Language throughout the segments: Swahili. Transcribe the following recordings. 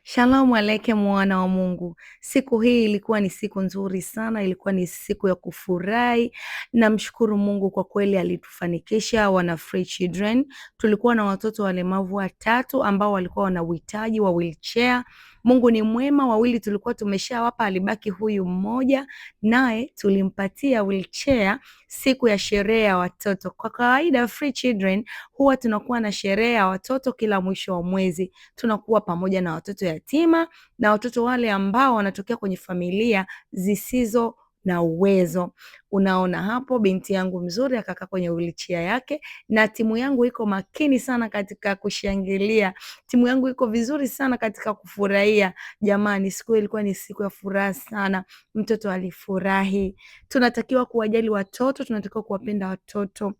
Shalom alaikum mwana wa Mungu. Siku hii ilikuwa ni siku nzuri sana, ilikuwa ni siku ya kufurahi. Namshukuru Mungu kwa kweli alitufanikisha wana Free Children. Tulikuwa na watoto walemavu watatu ambao walikuwa wana uhitaji wa wheelchair. Mungu ni mwema, wawili tulikuwa tumeshawapa, alibaki huyu mmoja, naye tulimpatia wheelchair siku ya sherehe ya watoto. Kwa kawaida Free Children huwa tunakuwa na sherehe ya watoto kila mwisho wa mwezi. Tunakuwa pamoja na watoto yatima na watoto wale ambao wanatokea kwenye familia zisizo na uwezo. Unaona hapo binti yangu mzuri akakaa kwenye wheelchair yake, na timu yangu iko makini sana katika kushangilia. Timu yangu iko vizuri sana katika kufurahia. Jamani, siku ilikuwa ni siku ya furaha sana. Mtoto alifurahi. Tunatakiwa kuwajali watoto, tunatakiwa kuwapenda watoto.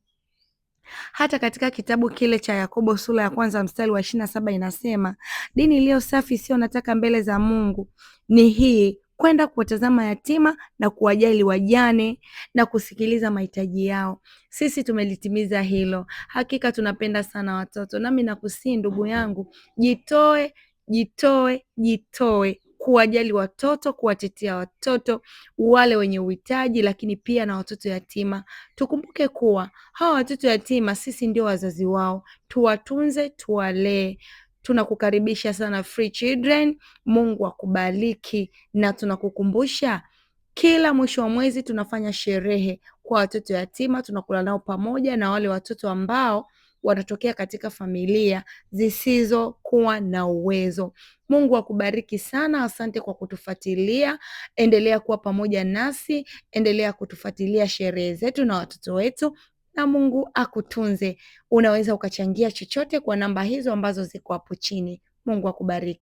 Hata katika kitabu kile cha Yakobo sura ya 1 mstari wa 27 inasema, dini iliyo safi sio nataka mbele za Mungu ni hii, kwenda kuwatazama yatima na kuwajali wajane na kusikiliza mahitaji yao. Sisi tumelitimiza hilo. Hakika tunapenda sana watoto. Nami nakusii ndugu yangu, jitoe kuwajali watoto, kuwatetea watoto wale wenye uhitaji, lakini pia na watoto yatima. Tukumbuke kuwa hawa watoto yatima sisi ndio wazazi wao. Tuwatunze, tuwalee. Tunakukaribisha sana Free Children. Mungu akubariki, na tunakukumbusha kila mwisho wa mwezi tunafanya sherehe kwa watoto yatima, tunakula nao pamoja na wale watoto ambao wanatokea katika familia zisizokuwa na uwezo. Mungu akubariki sana. Asante kwa kutufuatilia. Endelea kuwa pamoja nasi, endelea kutufuatilia sherehe zetu na watoto wetu, na Mungu akutunze. Unaweza ukachangia chochote kwa namba hizo ambazo ziko hapo chini. Mungu akubariki.